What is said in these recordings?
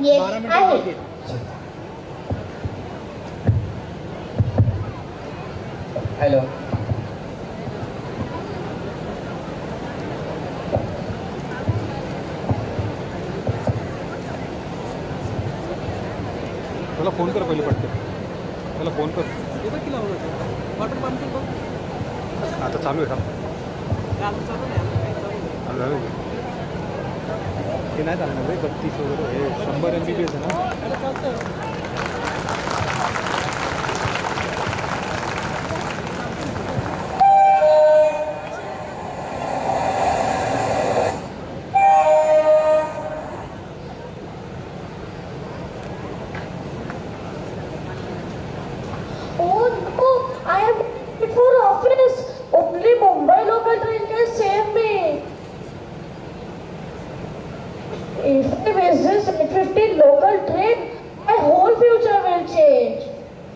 येत आहे. हॅलो. त्याला फोन कर पहिले पटकन. त्याला फोन कर. आता चालू आहे का? ते नाही चालणार रे 32 वगैरे हे 100 MBPS आहे ना. Oh no, I am late for office. Only Mumbai local train can save me. If I miss this 8:15 local train, my whole future will change.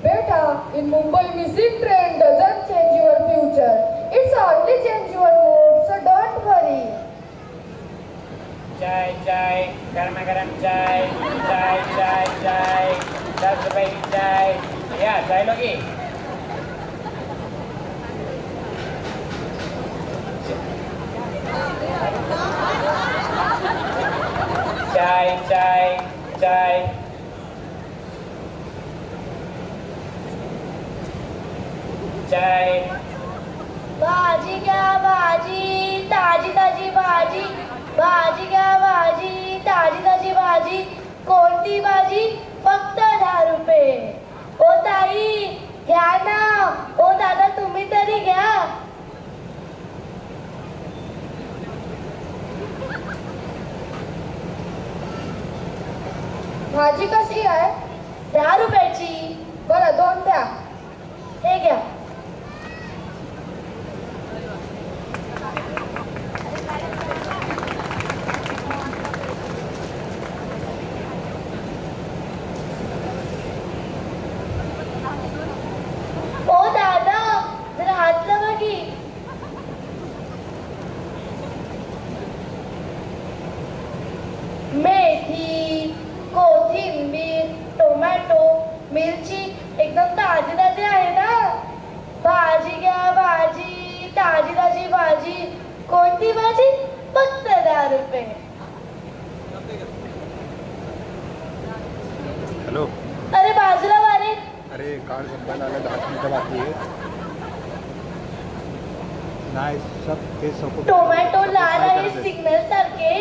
Beta, in Mumbai, missing train doesn't change your future. It's only change your mood, so don't worry. चाय चाय गरमा गरम चाय चाय चाय चाय 10 रुपये की चाय. या चाय लोगी. चाय चाय चाय. चाय. भाजी घ्या भाजी, ताजी ताजी भाजी. भाजी घ्या भाजी, ताजी ताजी भाजी. कोणती भाजी? फक्त 10 रुपये. ओ ताई घ्या ना. ओ दादा तुम्ही तरी घ्या. भाजी कशी आहे? 10 रुपयाची. बरं 2 द्या. हे घ्या. ओ दादा जरा हात लावा की. मेथी, कोथिंबीर, टोमॅटो, मिरची एकदम ताजी ताजी आहे ना. भाजी घ्या भाजी, ताजी ताजी भाजी. कोणती भाजी? फक्त 10 रुपये. हॅलो. अरे बाजूला वारे. अरे कार्ड संपायला आलं 10 मिनिटं बाकी आहे. नाही सब ते सपोर्ट. टोमॅटो लाल आहे सिग्नल सारखे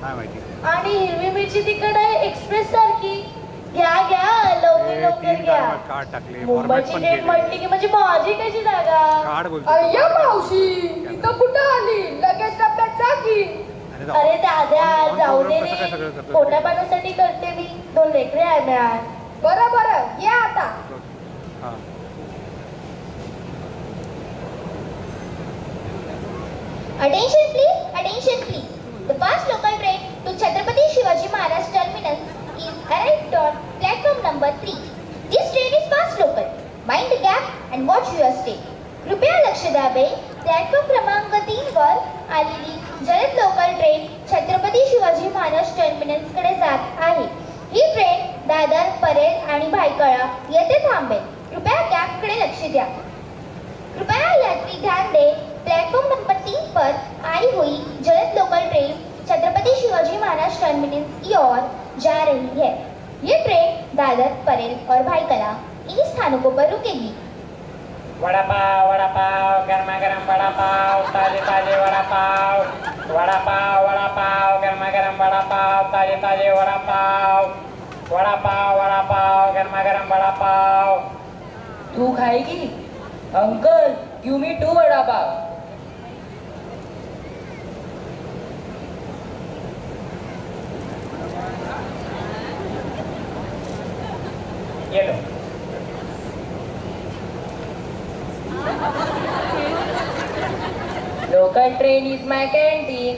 काय माहिती. आणि हिरवी मिरची तिखट आहे एक्सप्रेस सारखी. घ्या घ्या लवकर लवकर घ्या. कार्ड टाकले मुंबईची डेट म्हटली की म्हणजे भाजी कशी जागा. कार्ड बोलतो. अय्या मावशी, इथं कुठं आली? लगेच डब्यात जा की. अरे दादा जाऊ दे रे. पोटा पाण्यासाठी करते मी. 2 लेकरे आहे मॅम. बरं बरं या आता. हां. Attention please. The fast local train to Chhatrapati Shivaji Maharaj Terminus is arrived on platform number 3. This train is fast local. Mind the gap and watch your step. कृपया लक्ष द्यावे. प्लॅटफॉर्म क्रमांक 3 वर आलेली जलद local train Chhatrapati Shivaji Maharaj terminus कडे जात आहे. ही ट्रेन दादर, परेल आणि भायखळा येथे थांबेल. कृपया गॅप कडे लक्ष द्या. कृपया यात्री ध्यान दे. प्लेटफॉर्म नंबर 3 पर आई हुई जलद local train Chhatrapati Shivaji Maharaj terminus की ओर जा रही है. ये ट्रेन दादर, परेल और भाईकला इन स्थानकों पर रुकेगी. वड़ा पाव गरमा गरम वड़ा पाव ताजे ताजे वड़ा पाव. वड़ा पाव गरमा गरम वड़ा पाव ताजे ताजे वड़ा पाव. वड़ा पाव गरमा गरम वड़ा पाव. तू खाएगी? Uncle give me 2 vada pav. ये low. Local train is my canteen.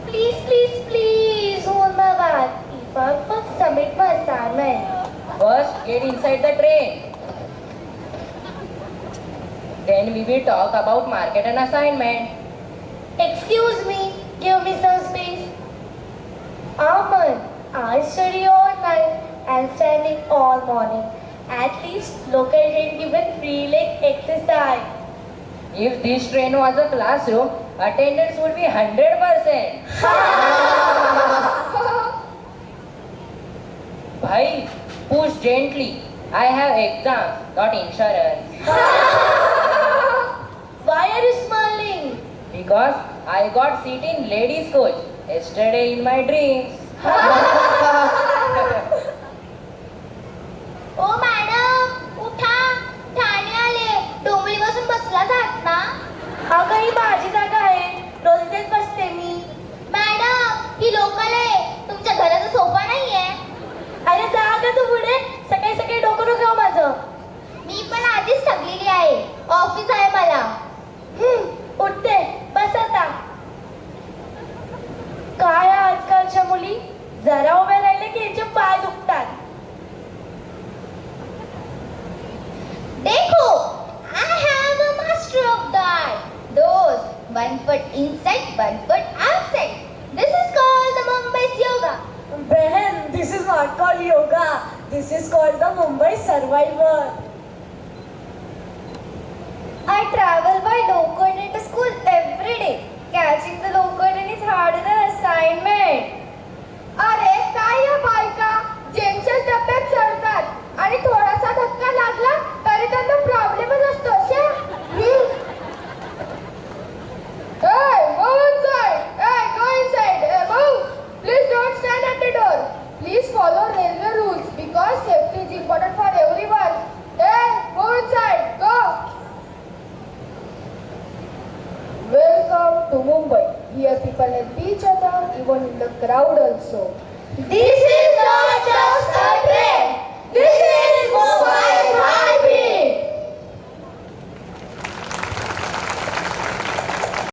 Please, hold my bath. Keep up and submit my assignment. First, get inside the train. Then we will talk about market and assignment. Excuse me, give me some space. study all night and standing all morning. At least local train given free leg exercise. If this train was a classroom, attendance would be 100%. Bhai, push gently. I have exams, not insurance. Why are you smiling? Because I got seat in ladies coach yesterday in my dreams. ओ madam उठा ठाणे आले डोंबरी बसून बसला जात ना अगं ही माझी जागा आहे. रोज इथेच बसते मी. मॅडम ही लोकल आहे तुमच्या घराचा सोफा नाहीये अरे जा गं तू पुढे. सकाळी सकाळी डोकं नको खाऊ माझं. मी पण आधीच थकलेली आहे ऑफिस आहे मला उठते. बस आता. काय आजकालच्या मुली जरा उभ्या राहिले की यांचे पाय दुखतात. देखो I have a master of that. Those one foot inside, one foot outside. This is called the Mumbai's yoga. Behan, this is not called yoga. This is called the Mumbai Survivor. I travel by local train to school every day. Catching the local train is harder than assignment. अरे काय या बायका ज्यांच्या डब्यात चढतात आणि थोडासा धक्का लागला तरी त्यांना प्रॉब्लेमच असतो शे. Hey, move inside. Hey, go inside. Hey, move. Please don't stand at the door. Please follow railway rules because safety is important for everyone. Hey, move inside. Go. Welcome to Mumbai. Here people help each other even in the crowd also. This is